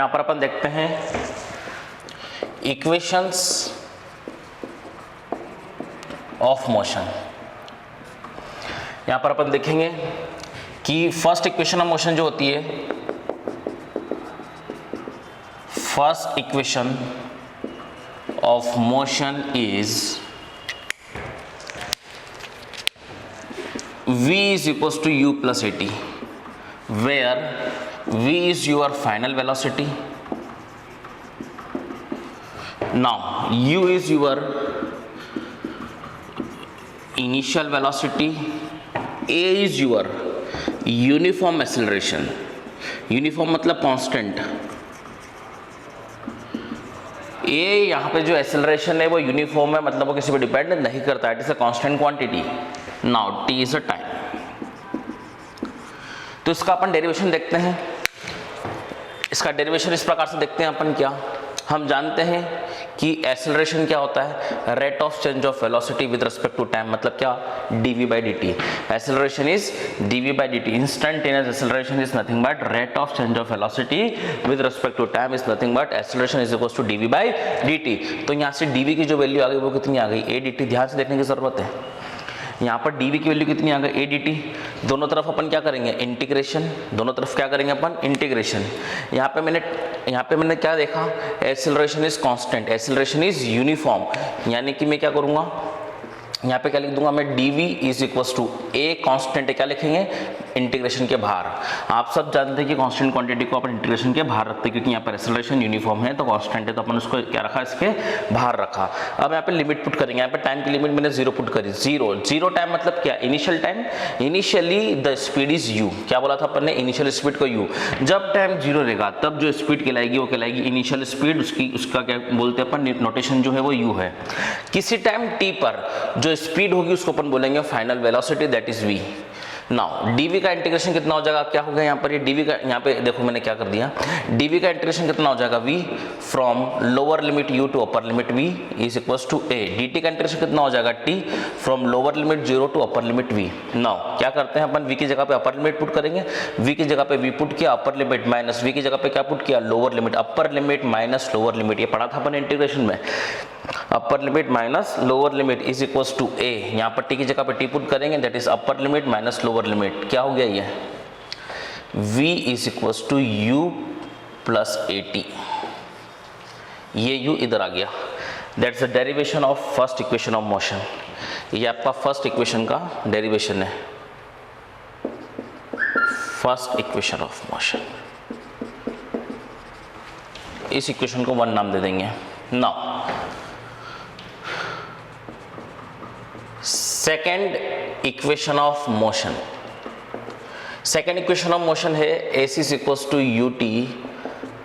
यहाँ पर अपन देखते हैं इक्वेशंस ऑफ मोशन। यहाँ पर अपन देखेंगे कि फर्स्ट इक्वेशन ऑफ मोशन जो होती है, first equation of motion is v is equals to u plus at, where v is your final velocity. Now u is your initial velocity, a is your uniform acceleration. uniform मतलब constant. a यहाँ पे जो acceleration है वो uniform है, मतलब वो किसी पे डिपेंड नहीं करता है, it is a constant quantity. Now t is a time. तो इसका अपन डेरिवेशन देखते हैं. इसका डेरिवेशन इस प्रकार से देखते हैं अपन. क्या हम जानते हैं कि एक्सेलरेशन क्या होता है? Rate of change of velocity with respect to time, मतलब क्या? dv by dt. Acceleration is dv by dt. Instantaneous acceleration is nothing but rate of change of velocity with respect to time is nothing but acceleration is equals to dv by dt. तो यहाँ से dv की जो value आ गई वो कितनी आ गई? a dt. ध्यान से देखने की जरूरत है. यहाँ पर dv की वैल्यू कितनी आ गई? a dt. दोनों तरफ अपन क्या करेंगे? इंटीग्रेशन. दोनों तरफ क्या करेंगे अपन? इंटीग्रेशन. यहाँ पे मैंने क्या देखा? Acceleration is constant, acceleration is uniform, यानी कि मैं क्या करूँगा, यहाँ पे क्या लिख दूंगा मैं? dv is equals to a constant है, क्या लिखेंगे? इंटीग्रेशन के बाहर. आप सब जानते हैं कि कांस्टेंट क्वांटिटी को अपन इंटीग्रेशन के बाहर रखते हैं, क्योंकि यहाँ पर एक्सेलरेशन यूनिफॉर्म है तो कांस्टेंट है, तो अपन उसको क्या रखा? इसके बाहर रखा. अब यहाँ पे लिमिट पुट करेंगे. यहाँ पे टाइम की लिमिट मैंने 0 पुट करी. जीरो टाइम मतलब क्या? Initial time. Initially the speed is u. क्या बोला था अपन ने? इनिशियल स्पीड को u. जब टाइम 0 रहेगा तब जो स्पीड कहलाएगी वो कहलाएगी इनिशियल स्पीड. उसका क्या बोलते हैं अपन? नोटेशन जो है वो u है. किसी टाइम t पर जो स्पीड होगी उसको अपन बोलेंगे final velocity, that is v. Now dv का इंटीग्रेशन कितना हो जाएगा? क्या हो गया यहाँ पर? ये dv का, यहाँ पे देखो मैंने क्या कर दिया, dv का इंटीग्रेशन कितना हो जाएगा? v from lower limit u to upper limit v is equals to a. dt का इंटीग्रेशन कितना हो जाएगा? t from lower limit 0 to upper limit v. Now क्या करते हैं अपन? v की जगह पे अपर लिमिट पुट करेंगे. v की जगह पे v पुट किया, अपर लिमिट माइनस v की जगह पे क्या पुट किया? Lower limit. Upper limit minus lower limit, ये पढ़ा था अपन इंटीग्रेशन में. Upper limit minus lower limit is equals to a. यहाँ पर t की जगह पे t पुट करेंगे, that is upper limit minus lower limit. क्या हो गया ये? v is equals to u plus at. ये u इधर आ गया. That's the derivation of first equation of motion. ये आपका फर्स्ट इक्वेशन का डेरिवेशन है. First equation of motion. इस इक्वेशन को 1 नाम दे देंगे. Now second equation of motion. Second equation of motion है ac is equals to ut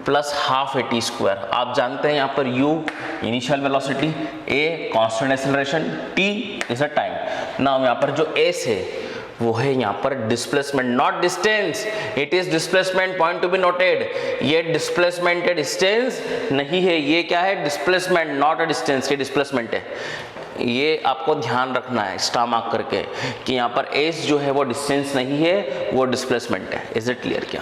plus half at square. आप जानते हैं यहाँ पर u initial velocity, a constant acceleration, t is a time. Now यहाँ पर जो s है वो है यहाँ पर displacement, not distance. It is displacement, point to be noted. ये डिस्प्लेसमेंट है, डिस्टेंस नहीं है. ये क्या है? Displacement, not a distance. ये डिस्प्लेसमेंट है. ये आपको ध्यान रखना है स्टार मार्क करके कि यहाँ पर s जो है वो डिस्टेंस नहीं है, वो डिस्प्लेसमेंट है. Is it clear? क्या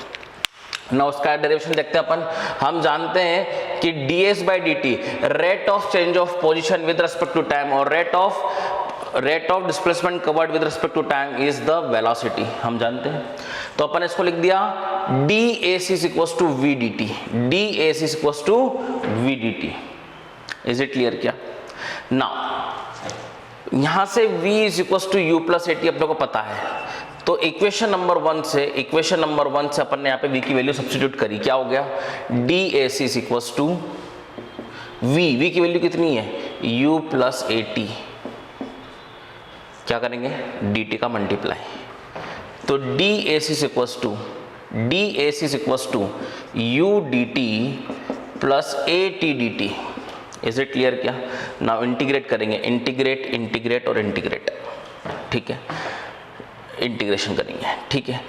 ना उसका डेरिवेशन देखते हैं अपन. हम जानते हैं कि ds by dt rate of change of position with respect to time और rate of displacement covered with respect to time is the velocity. हम जानते हैं, तो अपन इसको लिख दिया dAc is equals to v dt. dAc is equals to v dt. Is it clear? क्या नाउ यहां से v is equals to u plus at अपने को पता है. तो इक्वेशन नंबर 1 से अपन ने यहाँ पे v की वैल्यू सब्स्टिट्यूट करी. क्या हो गया? dAc is equals to v की वैल्यू कितनी है? u plus at. क्या करेंगे? dt का मल्टीप्लाई. तो dAc is equals to u dt plus at dt. Is it clear? क्या नाउ इंटीग्रेट करेंगे. इंटीग्रेट और इंटीग्रेट. ठीक है, इंटीग्रेशन करेंगे. ठीक है,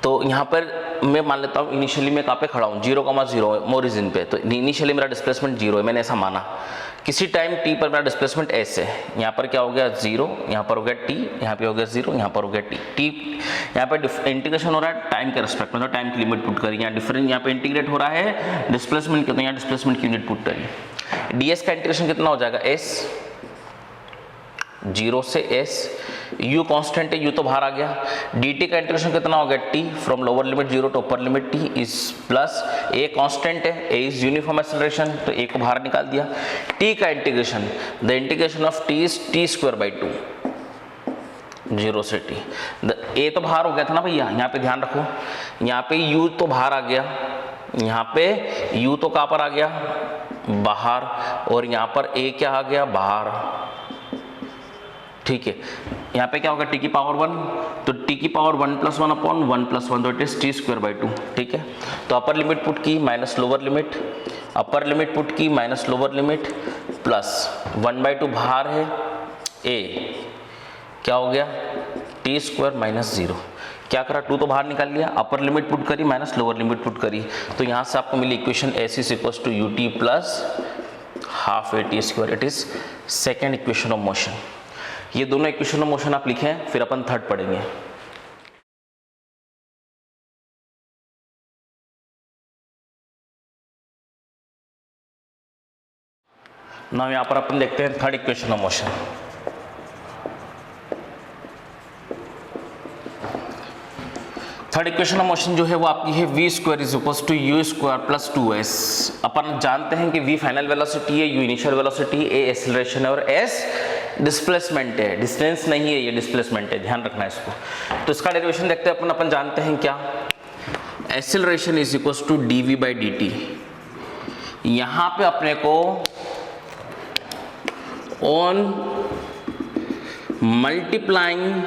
तो यहाँ पर मैं मान लेता हूँ इनिशियली मैं कहाँ पे खड़ा हूँ? 0,0 ओरिजिन पे. तो इनिशियली मेरा डिस्प्लेसमेंट 0 है, मैंने ऐसा माना. किसी टाइम t पर मेरा डिस्प्लेसमेंट s है, यहाँ पर क्या हो गया 0, यहाँ पर हो गया t, यहाँ पे हो गया 0, यहाँ पर हो गया t, यहाँ पे इंटीग्रेशन हो रहा है टाइम के रेस्पेक्ट में, तो टाइम की लिमिट पुट करिए, यहाँ डिफरेंस यहाँ पे इंटीग्रेट हो रहा है डिस्प्लेसमेंट के, तो यहाँ डिस्प्लेसमेंट की यूनिट पुट करिए। ds का इंटीग्रेशन कितना हो जाएगा s, 0 से s, u कांस्टेंट है, u तो बाहर आ गया, dt का इंटीग्रेशन कितना हो गया t from lower limit 0 to upper limit t is plus a constant है, a इज यूनिफॉर्म एक्सेलरेशन, तो a को बाहर निकाल दिया। t का integration, the integration of t is t square by 2, 0 से t, a तो बाहर हो गया था ना भैया, यहाँ पे ध्यान रखो, यहाँ पे u तो बाहर आ गया, यहाँ पे u तो कहाँ पर आ गया बाहर, और यहाँ पर a क्या आ गया बाहर, ठीक है। यहाँ पे क्या होगा t की पावर 1, तो t की पावर 1 + 1 अपॉन 1 + 1, तो it is t square by 2, ठीक है। तो अपर लिमिट पुट की minus lower limit, upper limit put की माइनस लोअर लिमिट प्लस 1/2 बाहर है, a क्या हो गया t स्क्वायर माइनस 0, क्या करा 2 तो बाहर निकाल लिया, अपर लिमिट पुट करी माइनस लोअर लिमिट पुट करी, तो यहाँ से आपको मिली equation s is equals to ut plus half a t square, it is second equation of motion. ये दोनों इक्वेशन ऑफ मोशन आप लिखें, फिर अपन थर्ड पढ़ेंगे। नाउ यहाँ पर अपन देखते हैं third equation of motion. Third equation of motion जो है वो आपकी है v square is equals to u square plus 2s। अपन जानते हैं कि v फाइनल वेलोसिटी है, u initial velocity, a acceleration है और s डिस्प्लेसमेंट है, डिस्टेंस नहीं है, ये डिस्प्लेसमेंट है, ध्यान रखना है इसको। तो इसका डेरिवेशन देखते हैं अपन जानते हैं क्या, acceleration is equals to dv by dt। यहाँ पे अपने को ऑन मल्टीप्लाइंग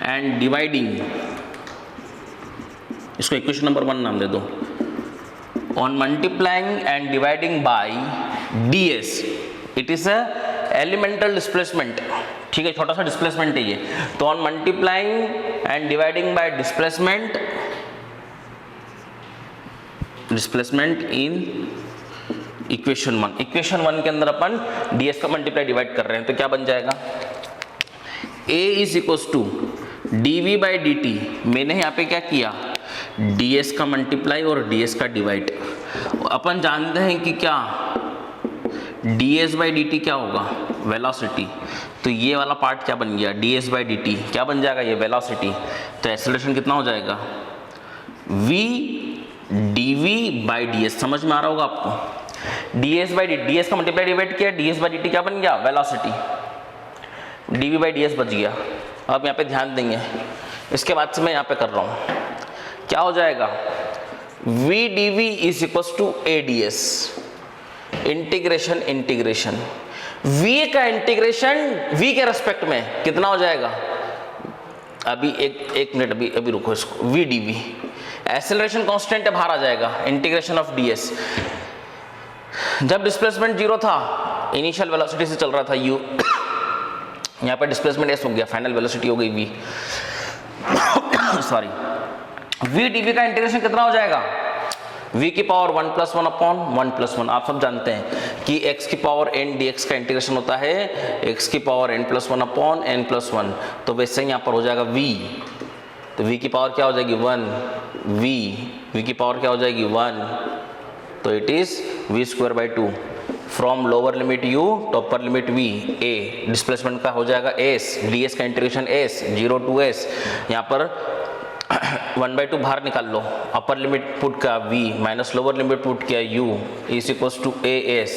एंड डिवाइडिंग, इसको इक्वेशन नंबर 1 नाम दे दो, on multiplying and dividing by ds, it is a elemental displacement, ठीक है, छोटा सा डिस्प्लेसमेंट है ये। तो on multiplying and dividing by displacement in equation 1, equation 1 के अंदर अपन ds का मल्टीप्लाई डिवाइड कर रहे हैं, तो क्या बन जाएगा a is equals to dv by dt। मैंने यहाँ पे क्या किया ds का मल्टीप्लाई और ds का डिवाइड। अपन जानते हैं कि क्या ds बाई dt क्या होगा वेलोसिटी, तो ये वाला पार्ट क्या बन गया ds बाई dt क्या बन जाएगा ये वेलोसिटी। तो एक्सेलरेशन कितना हो जाएगा v dv बाई ds, समझ में आ रहा होगा आपको। ds बाई dt, ds का मल्टीप्लाई डिवाइड किया, ds बाई dt क्या बन गया वेलोसिटी, dv बाई ds बच गया। अब यहाँ पे ध्यान देंगे, इसके बाद से मैं यहाँ पे कर रहा हूँ, क्या हो जाएगा v dv is equals to a ds, integration integration v का इंटीग्रेशन v के रेस्पेक्ट में कितना हो जाएगा, अभी एक मिनट अभी रुको इसको, v dv एक्सेलरेशन कांस्टेंट है बाहर आ जाएगा, इंटीग्रेशन ऑफ ds, जब डिस्प्लेसमेंट 0 था इनिशियल वेलोसिटी से चल रहा था u, यहाँ पर डिस्प्लेसमेंट s हो गया, फाइनल वेलोसिटी हो गई v, सॉरी v dv का इंटीग्रेशन कितना हो जाएगा v की पावर 1 + 1 अपॉन 1 + 1। आप सब जानते हैं कि x की पावर n dx का इंटीग्रेशन होता है x की पावर n + 1 अपॉन n + 1, तो वैसे ही यहाँ पर हो जाएगा v, तो v की पावर क्या हो जाएगी 1, v की पावर क्या हो जाएगी 1, तो it is v square by 2 from lower limit u to upper limit v, a displacement का हो जाएगा s, ds का इंटीग्रेशन s 0 to s, यहाँ पर 1/2 बाहर निकाल लो, अपर लिमिट पुट का v minus lower limit put किया u is equals to as,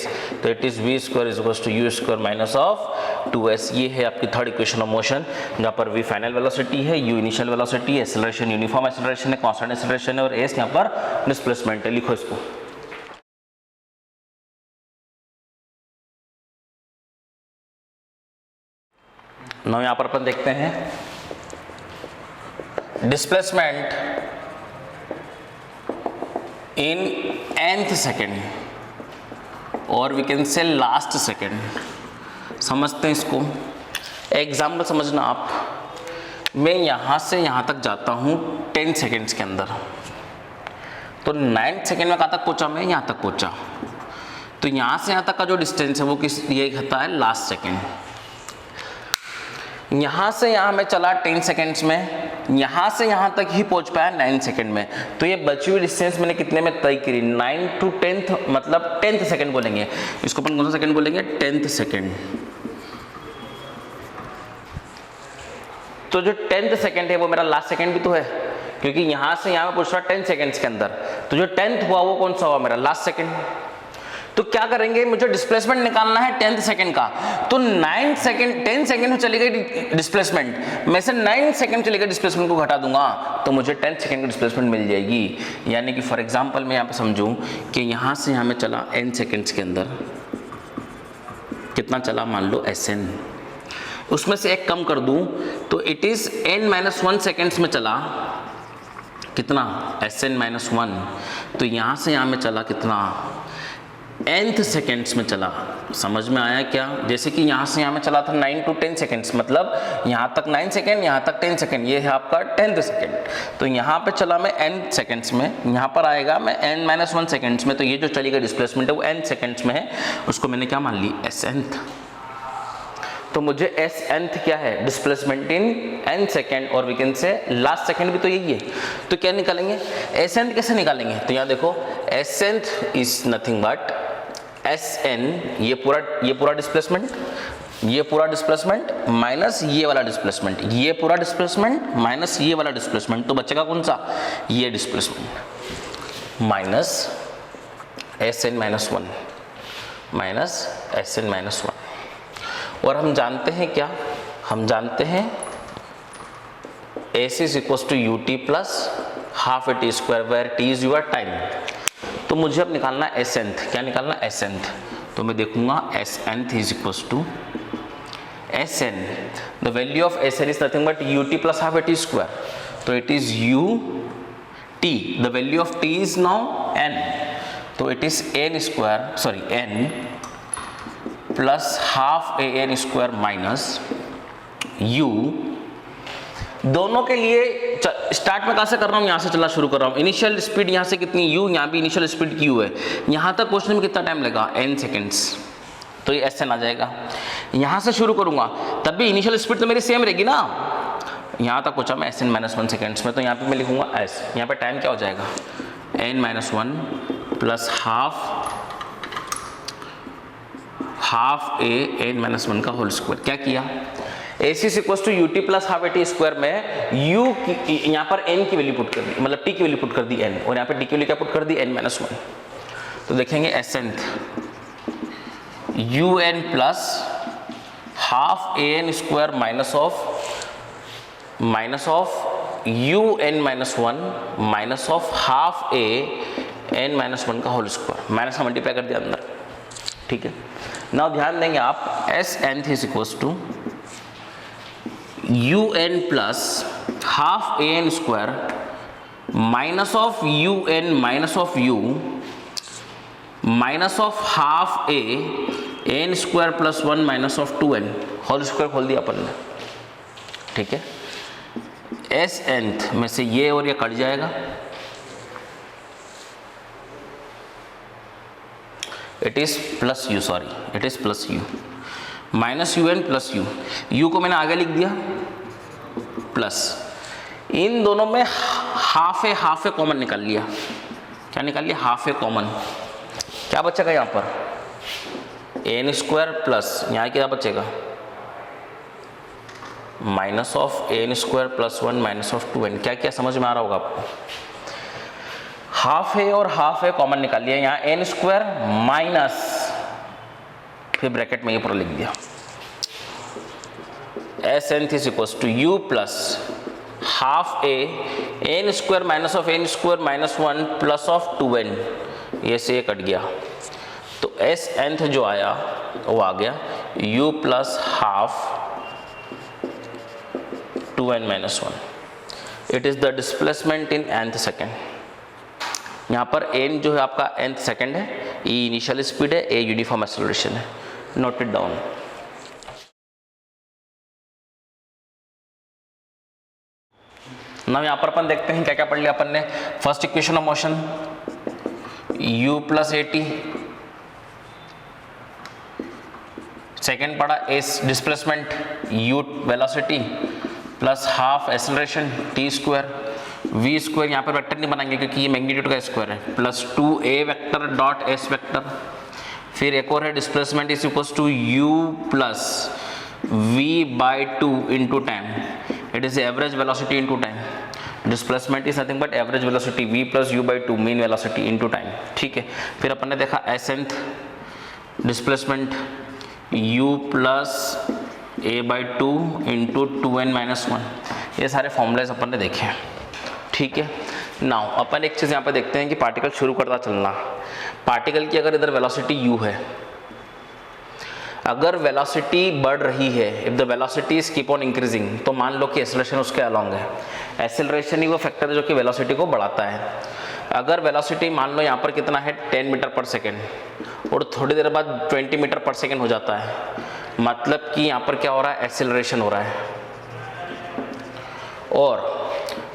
तो it is v square is equals to u square minus of 2s। ये है आपकी थर्ड इक्वेशन ऑफ मोशन, जहाँ पर v फाइनल वेलोसिटी है, u initial velocity, acceleration uniform acceleration है, constant acceleration है, और s यहाँ पर डिस्प्लेसमेंट है। लिखो इसको, now यहाँ पर अपन देखते हैं डिस्प्लेसमेंट इन nth सेकेंड और we can say last second. समझते हैं इसको, एग्जाम्पल समझना आप, मैं यहाँ से यहाँ तक जाता हूँ 10 सेकेंड्स के अंदर, तो 9 सेकेंड में कहाँ तक पहुँचा मैं यहाँ तक पहुँचा, तो यहाँ से यहाँ तक का जो डिस्टेंस है वो ये कहता है लास्ट सेकेंड। यहाँ से यहाँ मैं चला 10 सेकेंड्स में, यहाँ से यहाँ तक ही पहुँच पाया 9 सेकेंड में। तो ये बची हुई डिस्टेंस मैंने कितने में तय करी, 9 to 10th, मतलब 10th सेकेंड बोलेंगे इसको। अपन कौन सा सेकेंड बोलेंगे, 10th सेकेंड। तो जो 10th सेकेंड है वो मेरा लास्ट सेकेंड भी तो है, क्योंकि यहाँ से यहाँ में पूछ रहा 10 सेकेंड्स के अंदर। तो जो 10th हुआ वो कौन सा हुआ, मेरा लास्ट सेकेंड। तो क्या करेंगे, मुझे डिस्प्लेसमेंट निकालना है 10th सेकेंड का। तो 9 सेकेंड, 10 सेकेंड में चली गई डिस्प्लेसमेंट, मैं से 9 सेकेंड चली गई डिस्प्लेसमेंट को घटा दूंगा तो मुझे 10 सेकेंड की डिस्प्लेसमेंट मिल जाएगी। यानी कि फॉर एग्जांपल मैं यहाँ पे समझूं कि यहाँ से यहाँ में चला n सेकेंड्स के अंदर, कितना चला, मान लो Sn, उसमें से एक कम कर दूं तो इट इज n-1 सेकेंड्स में चला, कितना, Sn-1। तो यहाँ से यहाँ में चला कितना, nth सेकेंड्स में चला। समझ में आया क्या? जैसे कि यहाँ से यहाँ में चला था 9 to 10 सेकेंड्स, मतलब यहाँ तक 9 सेकेंड, यहाँ तक 10 सेकेंड, ये है आपका 10th सेकेंड। तो यहाँ पे चला मैं n सेकेंड्स में, यहाँ पर आएगा मैं n-1 सेकेंड्स में। तो ये जो चली गई डिस्प्लेसमेंट है वो n सेकेंड्स में है, उसको मैंने क्या मान ली, Snth। तो मुझे Snth क्या है, डिस्प्लेसमेंट इन n सेकेंड, और we can say last second भी तो यही है। तो क्या निकालेंगे, Snth कैसे निकालेंगे? तो यहाँ देखो Snth is nothing but Sn, ये पूरा डिस्प्लेसमेंट, ये पूरा डिस्प्लेसमेंट माइनस ये वाला डिस्प्लेसमेंट, ये पूरा डिस्प्लेसमेंट माइनस ये वाला डिस्प्लेसमेंट। तो बचेगा कौन सा, ये displacement minus Sn-1 minus Sn-1। और हम जानते हैं क्या, हम जानते हैं AC is equals to ut plus half a t square where t is your time। तो मुझे अब निकालना है Snth। क्या निकालना है, Snth। तो मैं देखूंगा Snth is equals to Sn, the value of Sn is nothing but ut plus half a t square। तो it is ut, the value of t is now n, तो it is n plus half an square minus u। दोनों के लिए start में कहाँ से कर रहा हूँ, यहाँ से चला शुरू कर रहा हूँ। इनिशियल स्पीड यहाँ से कितनी u, यहाँ भी इनिशियल स्पीड q है। यहाँ तक पहुँचने में कितना टाइम लगेगा, n सेकेंड्स। तो ये Sn आ जाएगा। यहाँ से शुरू करूँगा तब भी इनिशियल स्पीड तो मेरी सेम रहेगी ना। यहाँ तक पहुँचा मैं Sn-1 सेकेंड्स में, तो यहाँ पे मैं लिखूँगा s। यहाँ पे टाइम क्या हो जाएगा, n-1 plus half a n-1 का होल स्क्वायर। क्या किया, AC is equals to ut plus half a t square में u की, यहाँ पर n की वैल्यू पुट कर दी, मतलब t की वैल्यू पुट कर दी n, और यहाँ पे t की वैल्यू क्या पुट कर दी, n-1। तो देखेंगे Snth un plus half an square minus of un-1 minus of half a n-1 का होल स्क्वायर, माइनस का मल्टीप्लाई कर दिया अंदर। ठीक है, नाउ ध्यान देंगे आप, Snth is equals to un plus half an square minus of un minus of u minus of half a n square plus 1 minus of 2n whole square खोल दिया अपन ने। ठीक है, Snth में से ये और ये कट जाएगा, it is plus u, sorry it is plus u minus un plus u को मैंने आगे लिख दिया प्लस, इन दोनों में हाफ ए कॉमन निकाल लिया। क्या निकाल लिया, हाफ ए कॉमन। क्या बचेगा यहाँ पर, n स्क्वायर प्लस यहाँ क्या बचेगा, minus of n square plus 1 minus of 2n। क्या क्या समझ में आ रहा होगा आपको, हाफ ए और हाफ ए कॉमन निकाल लिया, यहाँ n स्क्वायर माइनस, फिर ब्रैकेट में ये पूरा लिख दिया, Snth is equals to u plus half A n square minus of n square minus 1 plus of 2n, ये से ये कट गया। तो Snth जो आया वो आ गया u plus half 2n minus 1। It is the displacement in nth second. यहाँ पर n जो है आपका nth सेकेंड है, e इनिशियल स्पीड है, a यूनिफॉर्म एक्सेलरेशन है। Note it down. नाउ यहाँ पर अपन देखते हैं क्या क्या पढ़ लिया अपन ने। First equation of motion u plus at second पड़ा S displacement U velocity plus half acceleration T square, V square यहाँ पर वेक्टर नहीं बनाएंगे क्योंकि ये मैग्नीट्यूड का स्क्वायर है, plus 2a vector dot S vector. फिर एक और है displacement is equals to you plus V by 2 into time, it is average velocity into time. Displacement is nothing but average velocity v plus U by 2 mean velocity into time, ठीक है। फिर अपन ने देखा S nth displacement u plus a by 2 into 2n minus 1, ये सारे formulas अपन ने देखे हैं, ठीक है। नाउ अपन एक चीज़ यहाँ पे देखते हैं कि पार्टिकल शुरू करता चलना, पार्टिकल की अगर इधर वेलोसिटी u है, अगर वेलोसिटी बढ़ रही है, if the velocity is keep on increasing, तो मान लो कि एक्सेलरेशन उसके अलॉन्ग है। एक्सेलरेशन ही वो फैक्टर है जो कि वेलोसिटी को बढ़ाता है। अगर वेलोसिटी मान लो यहाँ पर कितना है 10 मीटर पर सेकेंड और थोड़ी देर बाद 20 मीटर पर सेकेंड हो जाता है, मतलब कि यहाँ पर क्या हो रहा है, एक्सेलरेशन हो रहा है। और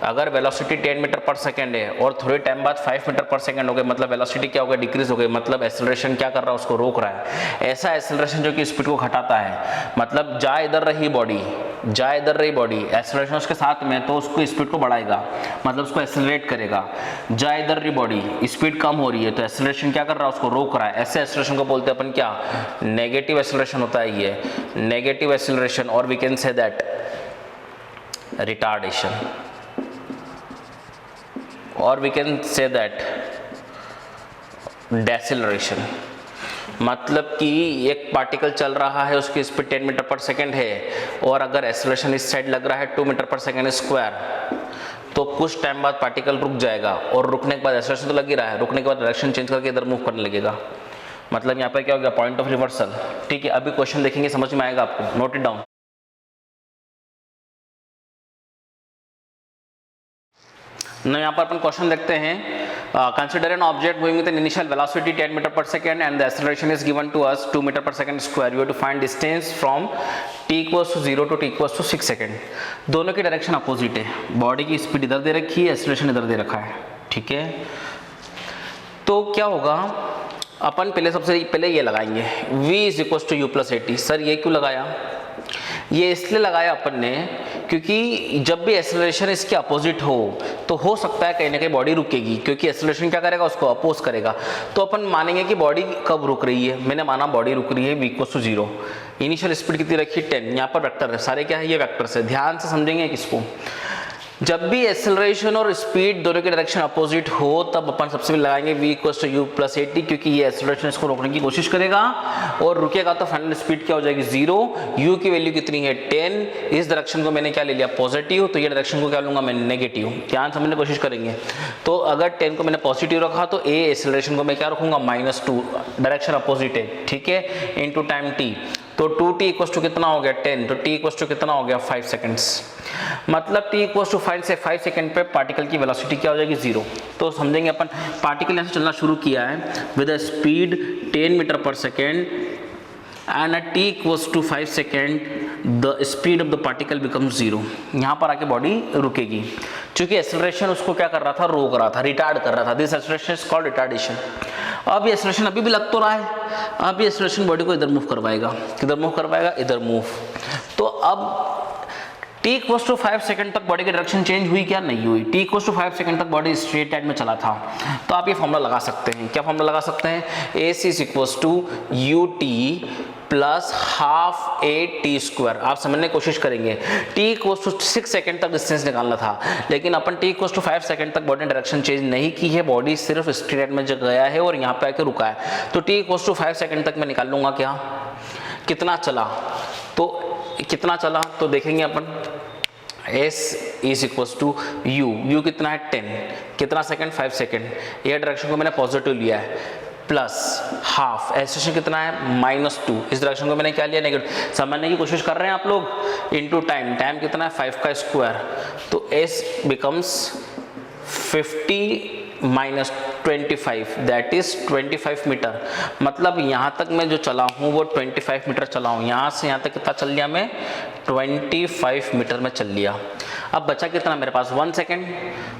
अगर वेलोसिटी 10 मीटर पर सेकेंड है और थोड़ी टाइम बाद 5 मीटर पर सेकेंड हो गए, मतलब वेलोसिटी क्या हो गया, डिक्रीज हो गई, मतलब एक्सेलरेशन क्या कर रहा है, उसको रोक रहा है। ऐसा एक्सेलरेशन जो कि स्पीड को घटाता है, मतलब जा इधर रही बॉडी, जा इधर रही बॉडी, एक्सेलरेशन उसके साथ में, तो उसको स्पीड को बढ़ाएगा, मतलब उसको एक्सेलरेट करेगा। जा इधर रही बॉडी, स्पीड कम हो रही है, तो एक्सेलरेशन क्या कर रहा है, उसको रोक रहा है। ऐसे एक्सेलरेशन को बोलते हैं अपन क्या, नेगेटिव एक्सेलरेशन होता है ये, नेगेटिव एक्सेलरेशन, और we can say that retardation, और we can say that deceleration. मतलब कि एक पार्टिकल चल रहा है, उसकी स्पीड 10 मीटर पर सेकेंड है, और अगर एक्सेलरेशन इस साइड लग रहा है 2 मीटर पर सेकेंड स्क्वायर, तो कुछ टाइम बाद पार्टिकल रुक जाएगा, और रुकने के बाद एक्सेलरेशन तो लग ही रहा है, रुकने के बाद डायरेक्शन चेंज करके इधर मूव करने लगेगा। मतलब यहाँ पर क्या हो गया, पॉइंट ऑफ रिवर्सल, ठीक है। अभी क्वेश्चन देखेंगे, समझ में आएगा आपको, नोट इट डाउन। ना यहाँ पर अपन क्वेश्चन देखते हैं, consider an object moving with an initial velocity 10 metre per second and the acceleration is given to us 2 metre per second square, you have to find distance from t equals to 0 to t equals to 6 second. दोनों की direction opposite है, body की speed इधर दे रखी है, acceleration इधर दे रखा है, ठीक है। तो क्या होगा, अपन पहले सबसे पहले ये लगाएंगे v is equals to you plus a t. Sir ये क्यों लगाया, ये इसलिए लगाया अपन ने क्योंकि जब भी एक्सेलरेशन इसके अपोजिट हो, तो हो सकता है कहीं ना कहीं बॉडी रुकेगी, क्योंकि एक्सेलरेशन क्या करेगा, उसको अपोज करेगा। तो अपन मानेंगे कि बॉडी कब रुक रही है, मैंने माना बॉडी रुक रही है v equals to 0, initial speed कितनी रखी 10, यहाँ पर वेक्टर है, सारे क्या है ये वेक्टर है, ध्यान से समझेंगे किसको। जब भी एक्सेलरेशन और स्पीड दोनों की डायरेक्शन अपोजिट हो, तब अपन सबसे पहले लगाएंगे v equals to you plus a t, क्योंकि ये एक्सेलरेशन इसको रोकने की कोशिश करेगा, और रुकेगा तो फाइनल स्पीड क्या हो जाएगी 0। u की वैल्यू कितनी है 10, इस डायरेक्शन को मैंने क्या ले लिया पॉजिटिव, तो ये डायरेक्शन को क्या लूंगा मैं नेगेटिव। ध्यान समझने की कोशिश करेंगे। तो अगर 10 को मैंने पॉजिटिव रखा, तो a एक्सेलरेशन को मैं क्या रखूंगा -2, डायरेक्शन अपोजिट है, ठीक है, इनटू टाइम t। तो 2t इक्वल्स टू कितना हो गया 10, तो t इक्वल्स टू कितना हो गया 5 सेकेंड्स। मतलब t इक्वल्स टू 5 सेकेंड पे पार्टिकल की वेलोसिटी क्या हो जाएगी 0। तो समझेंगे अपन, पार्टिकल यहाँ से चलना शुरू किया है with a speed 10 metre per second and at t equals to 5 second the speed of the particle becomes 0। यहाँ पर आके बॉडी रुकेगी, क्योंकि एक्सेलरेशन उसको क्या कर रहा था, रोक रहा था, रिटार्ड कर रहा था। This acceleration is called retardation. अब ये एक्सेलरेशन अभी भी लग तो रहा है, अब ये एक्सेलरेशन बॉडी को इधर मूव करवाएगा, किधर मूव करवाएगा, इधर मूव। तो अब t इक्वल्स टू 5 सेकंड तक बॉडी की डायरेक्शन चेंज हुई क्या, नहीं हुई। t इक्वल्स टू 5 सेकंड तक बॉडी स्ट्रेट लाइन में चला था। तो आप ये फॉर्मूला लगा सकते हैं, क्या फॉर्मूला लगा सकते हैं, ac is equals to u t plus half a t square. आप समझने की कोशिश करेंगे, t इक्वल्स टू 6 सेकंड तक डिस्टेंस निकालना था, लेकिन अपन t इक्वल्स टू 5 सेकंड तक बॉडी ने डायरेक्शन चेंज नहीं की है, बॉडी सिर्फ स्ट्रेट लाइन में गया है और यहाँ पे आके रुका है। तो t इक्वल्स टू 5 सेकंड तक मैं निकाल लूंगा क्या, कितना चला, तो कितना चला, तो देखेंगे अपन s is equals to u कितना है 10, कितना सेकंड 5 सेकंड, ये डायरेक्शन को मैंने पॉजिटिव लिया है, प्लस हाफ एक्सेलरेशन कितना है -2, इस डायरेक्शन को मैंने क्या लिया नेगेटिव। समझने की कोशिश कर रहे हैं आप लोग। इनटू टाइम, टाइम कितना है 5 का स्क्वायर, तो s becomes 50 minus 25, that is 25 metre. मतलब यहाँ तक मैं जो चला हूँ वो 25 मीटर चला हूँ, यहाँ से यहाँ तक कितना चल लिया मैं 25 मीटर में चल लिया। अब बचा कितना मेरे पास 1 सेकेंड,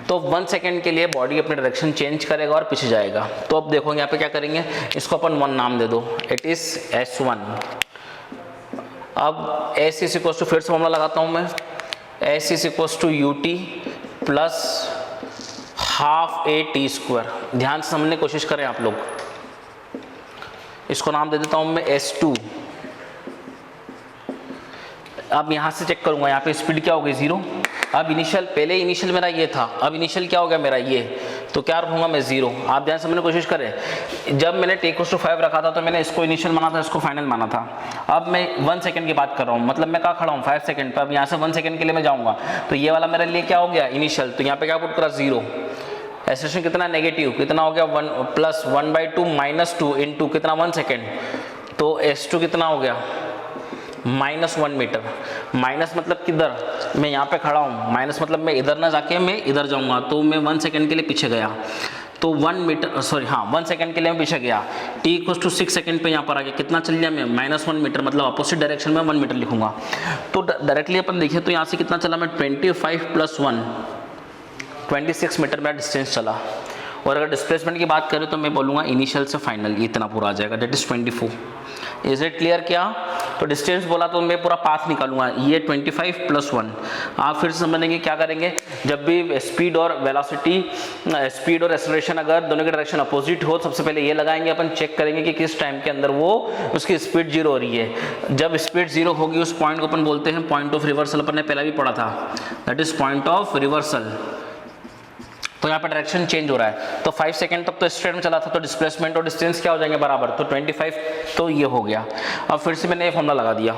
तो 1 सेकेंड के लिए बॉडी अपनी डायरेक्शन चेंज करेगा और पीछे जाएगा। तो अब देखो यहाँ पे क्या करेंगे, इसको अपन 1 नाम दे दो, इट इज S1, अब एस इज इक्वल टू, फिर से फॉर्मूला लगाता हूँ मैं, s is equal to u t plus half a t square. ध्यान से समझने की कोशिश करें आप लोग। इसको नाम दे देता हूँ मैं S2। अब यहाँ से चेक करूँगा, यहाँ पे स्पीड क्या हो गई 0। अब इनिशियल, पहले इनिशियल मेरा ये था, अब इनिशियल क्या हो गया मेरा ये, तो क्या रखूँगा मैं 0। आप ध्यान समझने की कोशिश करें। जब मैंने t = 5 रखा था तो मैंने इसको इनिशियल माना था, इसको फाइनल माना था। अब मैं 1 सेकंड की बात कर रहा हूँ, मतलब मैं कहाँ खड़ा हूँ 5 सेकंड पर। अब यहाँ से 1 सेकंड के लिए मैं जाऊँगा तो ये वाला मेरे लिए क्या हो गया इनिशियल, तो यहाँ पे क्या पुट करा 0। एक्सेलरेशन कितना नेगेटिव, कितना हो गया 1 प्लस 1/2 माइनस 2 इंटू कितना 1 सेकेंड, तो S2 कितना हो गया -1 मीटर। माइनस मतलब किधर, मैं यहाँ पे खड़ा हूँ, माइनस मतलब मैं इधर ना जाके मैं इधर जाऊँगा, तो मैं 1 सेकेंड के लिए पीछे गया तो 1 मीटर, सॉरी हाँ 1 सेकेंड के लिए मैं पीछे गया। t = 6 सेकेंड पे यहाँ पर आ गया, कितना चल गया मैं -1 मीटर, मतलब अपोजिट डायरेक्शन में 1 मीटर लिखूंगा। तो डायरेक्टली अपन देखिए तो यहाँ से कितना चला मैं 25 + 1 26 मीटर मेरा डिस्टेंस चला। और अगर डिस्प्लेसमेंट की बात करें तो मैं बोलूँगा इनिशियल से फाइनल इतना पूरा आ जाएगा, that is 24। Is it clear? क्या तो डिस्टेंस बोला तो मैं पूरा पाथ निकालूंगा, ये 25 + 1। आप फिर से समझेंगे क्या करेंगे, जब भी स्पीड और वेलोसिटी, स्पीड और एक्सेलरेशन अगर दोनों के डायरेक्शन अपोजिट हो, सबसे पहले ये लगाएंगे अपन, चेक करेंगे कि किस टाइम के अंदर वो उसकी स्पीड 0 हो रही है। जब स्पीड 0 होगी उस पॉइंट को अपन बोलते हैं पॉइंट ऑफ रिवर्सल। अपन ने पहले भी पढ़ा था, that is point of reversal. तो यहाँ पर डायरेक्शन चेंज हो रहा है, तो 5 सेकंड तक तो स्ट्रेट में चला था, तो डिस्प्लेसमेंट और डिस्टेंस क्या हो जाएंगे बराबर, तो 25 तो ये हो गया। अब फिर से मैंने ये फॉर्मूला लगा दिया।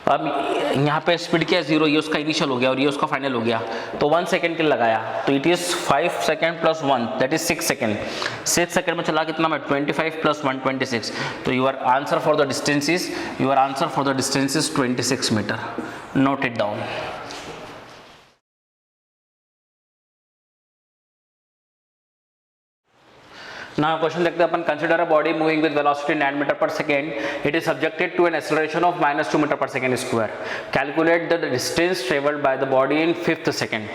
अब यहाँ पे स्पीड क्या है 0, ये उसका इनिशियल हो गया और ये उसका फाइनल हो गया, तो 1 सेकंड के लिए लगाया, तो it is 5 second + 1 that is 6 second. 6 second में चला कितना मैं 25 + 1 26। तो your answer for the distance is 26 metre. Note it down. Now question देखते हैं अपन, consider a body moving with velocity 9 meter per second. It is subjected to an acceleration of -2 meter per second square. Calculate the distance traveled by the body in 5th second.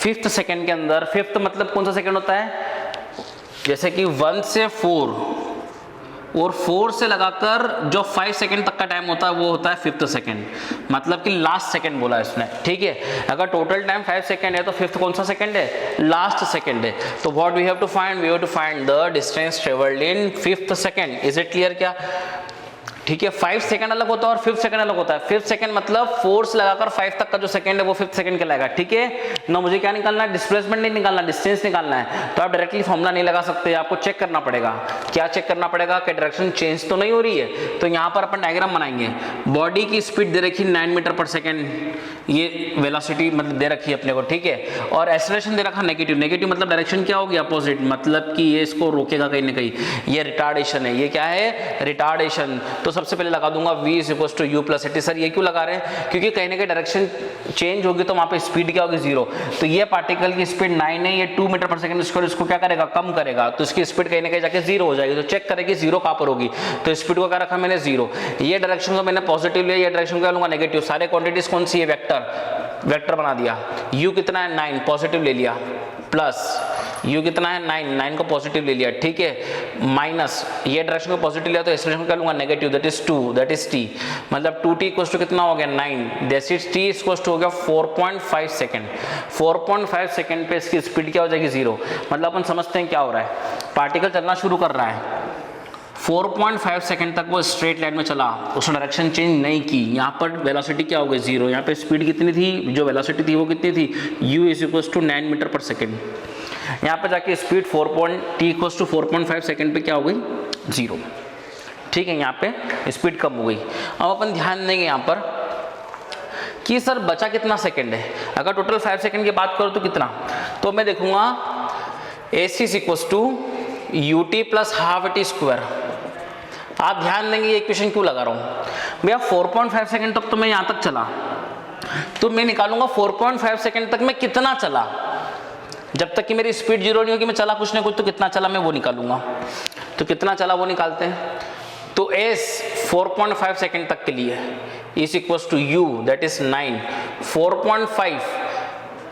5th second के अंदर, 5th मतलब कौन सा second होता है, जैसे कि 1 से 4 और 4 से लगाकर जो 5 सेकंड तक का टाइम होता है वो होता है 5th सेकंड, मतलब कि लास्ट सेकंड बोला है इसने। ठीक है, अगर टोटल टाइम 5 सेकंड है तो 5th कौन सा सेकंड है, लास्ट सेकंड है। तो what we have to find the distance travelled in 5th second. Is it clear? क्या ठीक है, 5 सेकंड अलग होता है और 5th सेकंड अलग होता है। 5th सेकंड मतलब 4 से लगाकर 5 तक का जो सेकंड है वो 5th सेकंड कहलाएगा। ठीक है ना, मुझे क्या निकालना है, डिस्प्लेसमेंट नहीं निकालना, डिस्टेंस निकालना है। तो आप डायरेक्टली फॉर्मूला नहीं लगा सकते, आपको चेक करना पड़ेगा। क्या चेक करना पड़ेगा कि डायरेक्शन चेंज तो नहीं हो रही है। तो यहाँ पर अपन डायग्राम बनाएंगे, बॉडी की स्पीड दे रखी 9 मीटर पर सेकेंड, ये वेलोसिटी मतलब दे रखी है अपने को। ठीक है, और एक्सेलरेशन दे रखा नेगेटिव। नेगेटिव मतलब डायरेक्शन क्या होगी, अपोजिट, मतलब कि ये इसको रोकेगा कहीं ना कहीं, ये रिटार्डेशन है। ये क्या है, रिटार्डेशन। तो सबसे पहले लगा दूंगा v = u + at। सर ये क्यों लगा रहे हैं, क्योंकि कहीं ना कहीं डायरेक्शन चेंज होगी तो वहां पे स्पीड क्या होगी 0। तो ये पार्टिकल की स्पीड 9 है, ये 2 मीटर पर सेकंड स्क्वायर, इसको क्या करेगा, कम करेगा, तो इसकी स्पीड कहीं ना कहीं जाके 0 हो जाएगी। तो चेक करेगी 0 कहां पर होगी, तो स्पीड को क्या रखा मैंने 0। ये डायरेक्शन को मैंने पॉजिटिव लिया, ये डायरेक्शन क्या लूंगा नेगेटिव। सारे क्वांटिटीज कौन सी है, वेक्टर बना दिया। u कितना है 9, पॉजिटिव ले लिया, प्लस u कितना है 9 को पॉजिटिव ले लिया। ठीक है, माइनस ये डायरेक्शन को पॉजिटिव लिया तो एक्सेलरेशन क्या लूंगा negative, that is 2, that is t, मतलब 2t = कितना हो गया 9, दैट इज t = हो गया 4.5 सेकंड। 4.5 सेकंड पे इसकी स्पीड क्या हो जाएगी 0। मतलब अपन समझते हैं क्या हो रहा है, पार्टिकल चलना शुरू कर रहा है, 4.5 सेकंड तक वो स्ट्रेट लाइन में चला, उसने डायरेक्शन चेंज नहीं की। यहाँ पर वेलोसिटी क्या हो गई 0, यहाँ पे स्पीड कितनी थी, जो वेलोसिटी थी वो कितनी थी, u = 9 मीटर पर सेकंड। यहाँ पे जाके स्पीड t = 4.5 सेकंड पे क्या हो गई 0। ठीक है, यहाँ पे स्पीड कम हो गई। अब अपन ध्यान देंगे यहाँ पर कि सर बचा कितना सेकंड है। अगर टोटल 5 सेकंड की बात करो तो कितना, तो मैं देखूंगा AC = ut + ½ at स्क्वायर। आप ध्यान देंगे ये इक्वेशन क्यों लगा रहा हूँ भैया, 4.5 सेकंड तक तो मैं यहाँ तक चला, तो मैं निकालूंगा 4.5 सेकंड तक मैं कितना चला। जब तक कि मेरी स्पीड 0 नहीं होगी मैं चला कुछ ना कुछ, तो कितना चला मैं वो निकालूंगा। तो कितना चला वो निकालते हैं। तो S 4.5 सेकंड तक के लिए is equals to u, that is 9, 4.5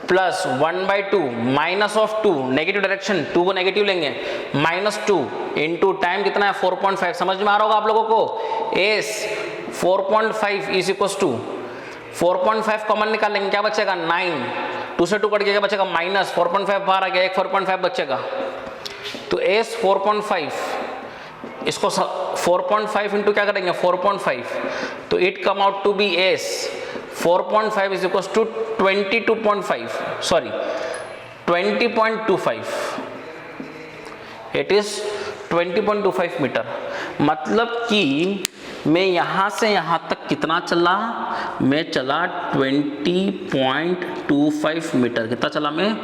plus 1/2 minus of 2, negative direction, 2 को नेगेटिव लेंगे, -2 इंटू टाइम कितना है 4.5। समझ में आ रहा होगा आप लोगों को, S 4.5 is equal to 4.5 common निकालेंगे, क्या बचेगा 9, 2 से 2 कट गया, क्या बचेगा माइनस, 4.5 बाहर आ गया, एक 4.5 बचेगा। तो एस 4.5, इसको 4.5 इंटू क्या करेंगे 4.5, तो it come out to be s 4.5 is equal to 22.5, sorry 20.25, it is 20.25 metre. मतलब कि मैं यहाँ से यहाँ तक कितना चला, मैं चला 20.25 मीटर। कितना चला मैं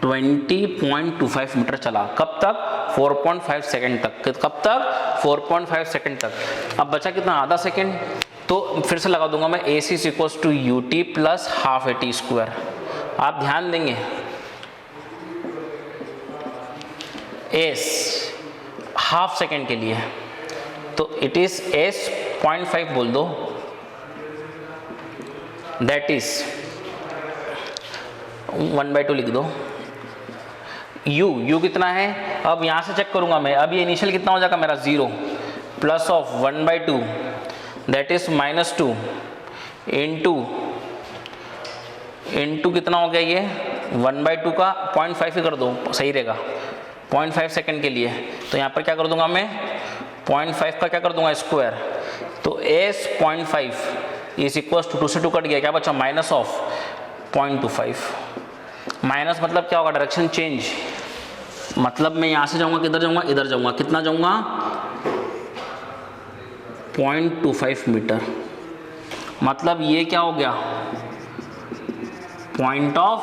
20.25 मीटर चला। कब तक 4.5 सेकेंड तक। कब तक 4.5 सेकेंड तक। अब बचा कितना आधा सेकेंड, तो फिर से लगा दूंगा मैं AC is equal to UT plus half AT square. आप ध्यान देंगे एस हाफ सेकेंड के लिए, तो इट इज एस 0.5 बोल दो, दैट इज 1/2 लिख दो। u कितना है, अब यहां से चेक करूंगा मैं, अब ये इनिशियल कितना हो जाएगा मेरा 0 plus of 1/2 that is -2 into कितना हो गया ये 1/2 का 0.5 ही कर दो, सही रहेगा 0.5 सेकेंड के लिए। तो यहाँ पर क्या कर दूंगा मैं 0.5 का क्या कर दूंगा स्क्वायर, तो एस 0.5 इज इक्वल टू 2 से 2 कट गया, क्या बचा माइनस ऑफ 0.25। माइनस मतलब क्या होगा डायरेक्शन चेंज, मतलब मैं यहाँ से जाऊँगा किधर जाऊँगा, इधर जाऊँगा, कितना जाऊँगा 0.25 मीटर। मतलब ये क्या हो गया पॉइंट ऑफ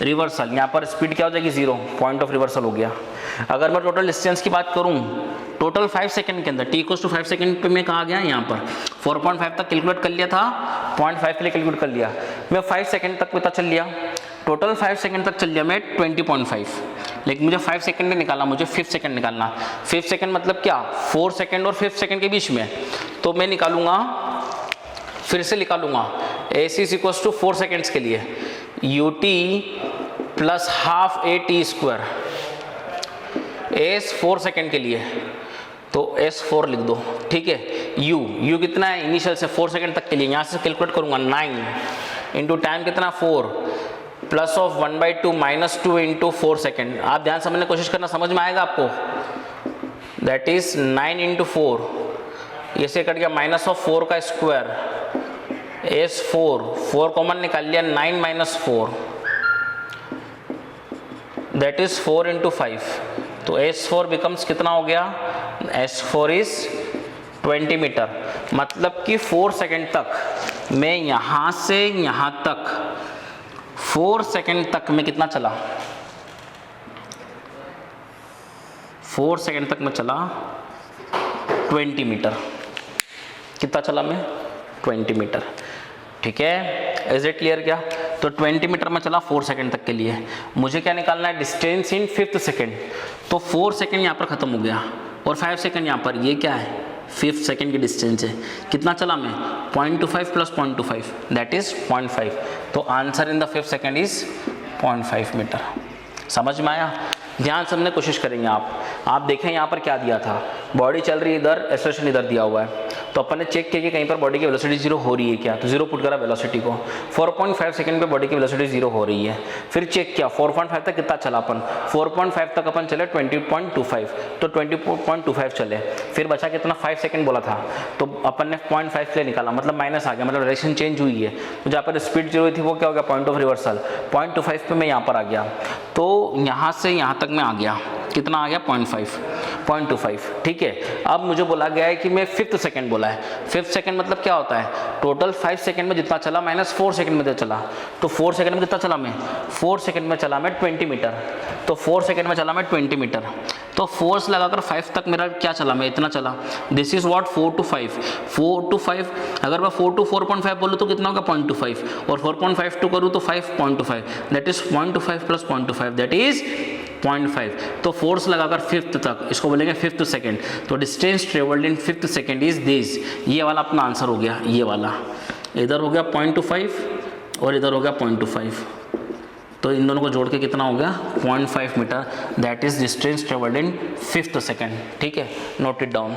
रिवर्सल, यहाँ पर स्पीड क्या हो जाएगी 0, पॉइंट ऑफ रिवर्सल हो गया। अगर मैं टोटल डिस्टेंस की बात करूँ, टोटल 5 सेकंड के अंदर t इक्वल टू 5 सेकंड पे मैं कहाँ गया, यहाँ पर 4.5 तक कैलकुलेट कर लिया था, 0.5 के लिए कैलकुलेट कर लिया, मैं 5 सेकंड तक पता चल लिया, टोटल 5 सेकंड तक चल लिया मैं 20.5, लेकिन मुझे 5 सेकंड नहीं निकालना, मुझे 5 सेकंड निकालना। 5 सेकंड मतलब क्या 4 सेकंड और 5 सेकंड के बीच में, तो मैं निकालूंगा, फिर से निकालूंगा AC is equal to 4 seconds के लिए UT plus half AT square, S 4 second के लिए तो S4 लिख दो, ठीक है। U कितना है इनिशियल से 4 सेकेंड तक के लिए, यहाँ से कैलकुलेट करूँगा 9 इंटू टाइम कितना 4 प्लस ऑफ 1/2 -2 इंटू 4 सेकेंड। आप ध्यान समझने की कोशिश करना, समझ में आएगा आपको, दैट इज 9 इंटू 4, ये से कट गया माइनस ऑफ 4 का स्क्वायर, S4 कॉमन निकाल लिया, 9 - 4 दैट इज 4 इंटू 5, तो S4 बिकम्स कितना हो गया, S4 इज 20 मीटर। मतलब कि 4 सेकेंड तक मैं यहाँ से यहाँ तक 4 सेकेंड तक मैं कितना चला, 4 सेकेंड तक मैं चला 20 मीटर। कितना चला मैं 20 मीटर, ठीक है। इज इट क्लियर क्या, तो 20 मीटर में चला 4 सेकंड तक के लिए। मुझे क्या निकालना है डिस्टेंस इन 5th सेकंड, तो 4 सेकंड यहाँ पर खत्म हो गया और 5 सेकंड यहाँ पर, ये क्या है 5th सेकंड की डिस्टेंस है। कितना चला मैं 0.25 प्लस 0.25 दैट इज 0.5, तो answer in the 5th second is 0.5 metre. समझ में आया, ध्यान समझने की कोशिश करेंगे आप देखें यहाँ पर क्या दिया था, बॉडी चल रही है इधर, एक्सेलरेशन इधर दिया हुआ है, तो अपन ने चेक किया कि कहीं पर बॉडी की वेलोसिटी 0 हो रही है क्या, तो 0 पुट करा वेलोसिटी को, 4.5 सेकंड पे बॉडी की वेलोसिटी 0 हो रही है। फिर चेक किया 4.5 तक कितना चला अपन, 4.5 तक अपन चले 20.25, तो 20.25 चले, फिर बचा कितना 5 सेकंड बोला था, तो अपन ने 0.5 के लिए निकाला, मतलब माइनस आ गया, मतलब डायरेक्शन चेंज हुई है, तो जहाँ पर स्पीड 0 थी वो क्या हो गया पॉइंट ऑफ रिवर्सल, 0.25 पे मैं यहाँ पर आ गया, तो यहाँ से यहाँ तक मैं आ गया, कितना आ गया 0.25, ठीक है। अब मुझे बोला गया है कि मैं 5th सेकंड बोला है, 5th सेकंड मतलब क्या होता है, टोटल 5 सेकंड में जितना चला माइनस 4 सेकंड में चला, तो 4 सेकंड में कितना चला मैं 4 सेकंड में चला मैं 20 मीटर, तो 4 सेकंड में चला मैं 20 मीटर, तो फोर्स लगाकर 5 तक मेरा क्या चला, मैं इतना चला, दिस इज व्हाट 4 to 5, अगर मैं 4 to 4.5 बोलूँ तो कितना होगा 0.25, और 4.5 to करूँ तो 5.25, that is 0.25 plus 0.25 that is 0.5, तो फोर्स लगाकर 5th तक, इसको बोलेंगे 5th सेकंड, तो distance travelled in 5th second is this, ये वाला अपना आंसर हो गया, ये वाला इधर हो गया 0.25 और इधर हो गया 0.25, तो इन दोनों को जोड़ के कितना हो गया 0.5 metre, that is distance travelled in 5th second, ठीक है, नोट इट डाउन।